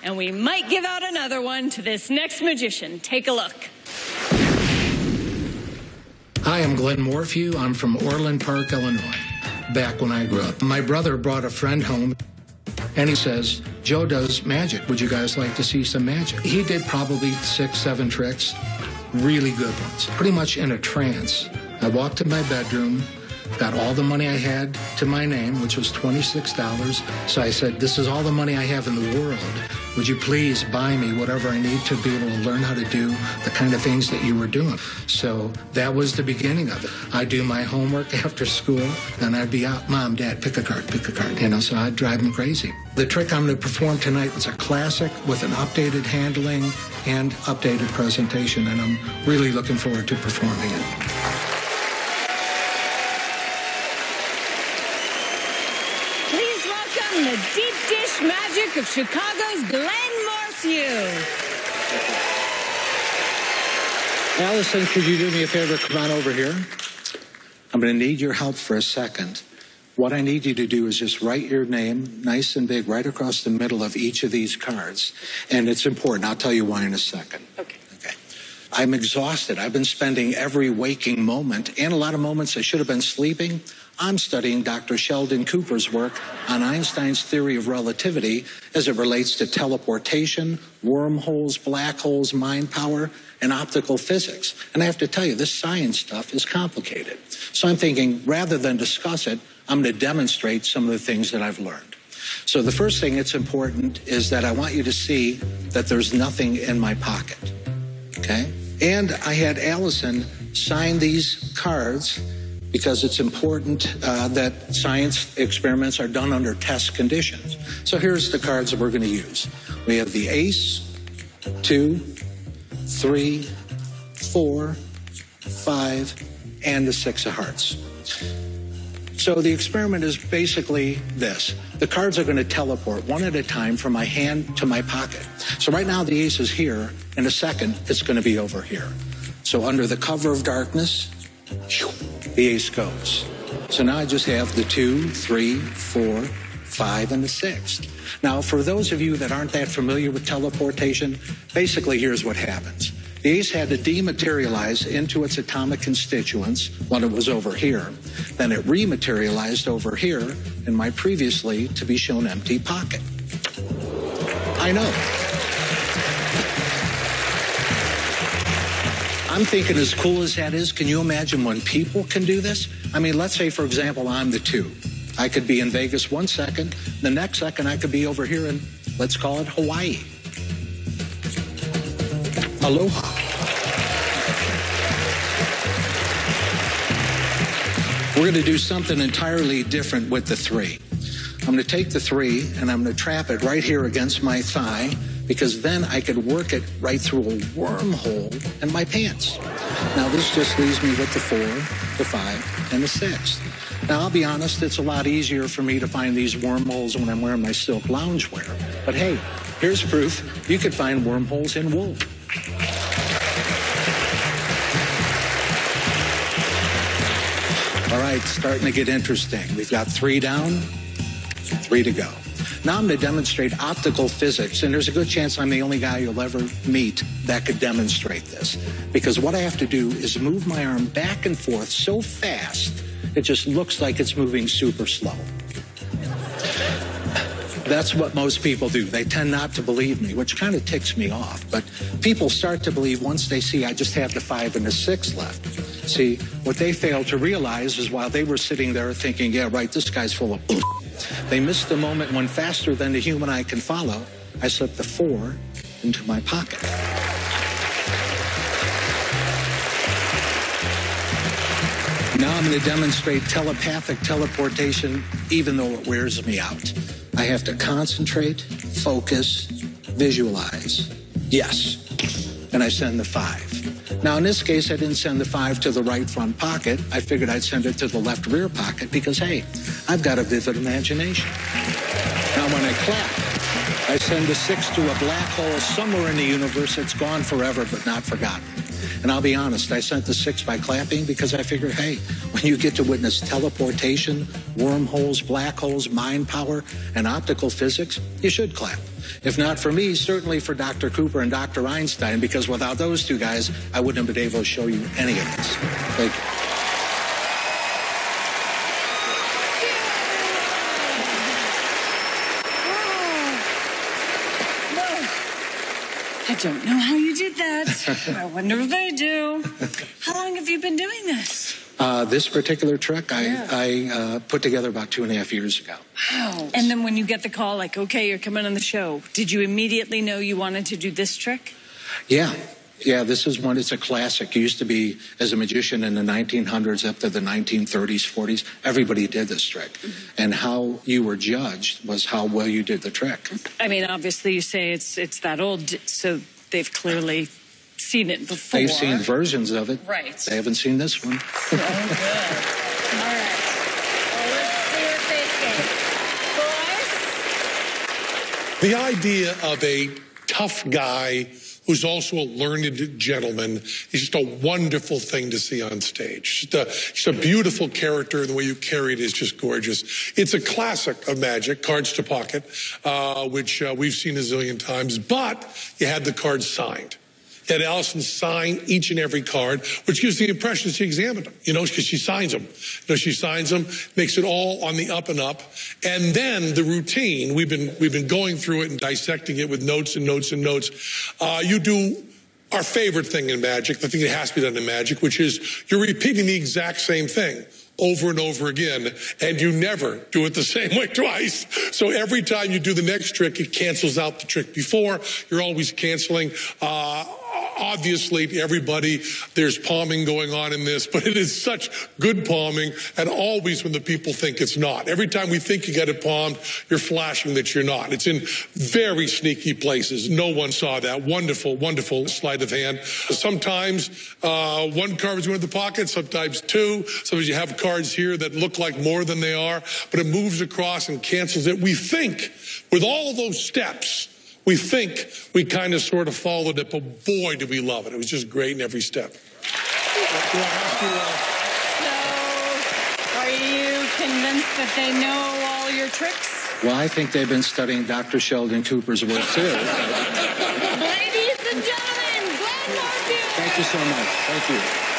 and we might give out another one to this next magician. Take a look. Hi, I'm Glenn Morphew. I'm from Orland Park, Illinois, back when I grew up. My brother brought a friend home, and he says, Joe does magic. Would you guys like to see some magic? He did probably 6, 7 tricks, really good ones, pretty much in a trance. I walked to my bedroom, got all the money I had to my name, which was $26. So I said, this is all the money I have in the world. Would you please buy me whatever I need to be able to learn how to do the kind of things that you were doing? So that was the beginning of it. I'd do my homework after school, and I'd be out, Mom, Dad, pick a card, you know, so I'd drive them crazy. The trick I'm going to perform tonight is a classic with an updated handling and updated presentation, and I'm really looking forward to performing it. The deep dish magic of Chicago's Glenn Morphew. Allison, could you do me a favor? Come on over here. I'm going to need your help for a second. What I need you to do is just write your name nice and big right across the middle of each of these cards. And it's important. I'll tell you why in a second. Okay. I'm exhausted. I've been spending every waking moment, and a lot of moments I should have been sleeping. I'm studying Dr. Sheldon Cooper's work on Einstein's theory of relativity as it relates to teleportation, wormholes, black holes, mind power, and optical physics. And I have to tell you, this science stuff is complicated. So I'm thinking, rather than discuss it, I'm going to demonstrate some of the things that I've learned. So the first thing that's important is that I want you to see that there's nothing in my pocket, okay? And I had Allison sign these cards because it's important that science experiments are done under test conditions. So here's the cards that we're going to use. We have the ace, 2, 3, 4, 5, and the 6 of hearts. So the experiment is basically this. The cards are going to teleport one at a time from my hand to my pocket. So right now the ace is here. In a second, it's going to be over here. So under the cover of darkness, the ace goes. So now I just have the 2, 3, 4, 5, and the 6. Now, for those of you that aren't that familiar with teleportation, basically here's what happens. The ace had to dematerialize into its atomic constituents when it was over here. Then it rematerialized over here in my previously to be shown empty pocket. I know. I'm thinking, as cool as that is, can you imagine when people can do this? I mean, let's say, for example, I'm the 2. I could be in Vegas 1 second. The next second, I could be over here in, let's call it Hawaii. Aloha. We're going to do something entirely different with the 3. I'm going to take the 3 and I'm going to trap it right here against my thigh, because then I could work it right through a wormhole in my pants. Now this just leaves me with the 4, the 5, and the 6. Now I'll be honest, it's a lot easier for me to find these wormholes when I'm wearing my silk loungewear. But hey, here's proof. You could find wormholes in wool. All right, starting to get interesting. We've got 3 down, 3 to go. Now I'm going to demonstrate optical physics, and there's a good chance I'm the only guy you'll ever meet that could demonstrate this. Because what I have to do is move my arm back and forth so fast, it just looks like it's moving super slow. That's what most people do. They tend not to believe me, which kind of ticks me off. But people start to believe once they see I just have the 5 and the 6 left. See, what they fail to realize is while they were sitting there thinking, yeah, right, this guy's full of they missed the moment when, faster than the human eye can follow, I slipped the 4 into my pocket. Now I'm going to demonstrate telepathic teleportation, even though it wears me out. I have to concentrate, focus, visualize. Yes. And I send the 5. Now, in this case, I didn't send the 5 to the right front pocket. I figured I'd send it to the left rear pocket because, hey, I've got a vivid imagination. Now, when I clap, I send the 6 to a black hole somewhere in the universe. It's gone forever, but not forgotten. And I'll be honest, I sent the 6 by clapping because I figured, hey, when you get to witness teleportation, wormholes, black holes, mind power, and optical physics, you should clap. If not for me, certainly for Dr. Cooper and Dr. Einstein, because without those two guys, I wouldn't have been able to show you any of this. Thank you. I don't know how you did that. I wonder if they do. How long have you been doing this? This particular trick, I put together about 2.5 years ago. Wow. And then when you get the call, like, okay, you're coming on the show, did you immediately know you wanted to do this trick? Yeah. Yeah, this is one, it's a classic. It used to be, as a magician in the 1900s up to the 1930s, 40s, everybody did this trick. Mm-hmm. And how you were judged was how well you did the trick. I mean, obviously you say it's that old, so they've clearly seen it before. They've seen versions of it. Right. They haven't seen this one. So good. All right. Well, let's see what they think. Boys? The idea of a tough guy who's also a learned gentleman is just a wonderful thing to see on stage. Just a beautiful character, and the way you carry it is just gorgeous. It's a classic of magic, cards to pocket, which we've seen a zillion times, but you had the cards signed. You had Allison sign each and every card, which gives the impression she examined them, because she signs them. She signs them, makes it all on the up and up. And then the routine, we've been going through it and dissecting it with notes and notes and notes. You do our favorite thing in magic, the thing that has to be done in magic, which is you're repeating the exact same thing over and over again, and you never do it the same way twice. So every time you do the next trick, it cancels out the trick before. You're always canceling. Obviously, everybody, there's palming going on in this, but it is such good palming, and always when the people think it's not. Every time we think you got it palmed, you're flashing that you're not. It's in very sneaky places. No one saw that. Wonderful, wonderful sleight of hand. Sometimes one card is going to the pocket, sometimes two. Sometimes you have cards here that look like more than they are, but it moves across and cancels it. We think, with all of those steps, we think we kind of sort of followed it, but boy, did we love it. It was just great in every step. So, are you convinced that they know all your tricks? Well, I think they've been studying Dr. Sheldon Cooper's work, too. Ladies and gentlemen, Glenn Morphew! Thank you so much. Thank you.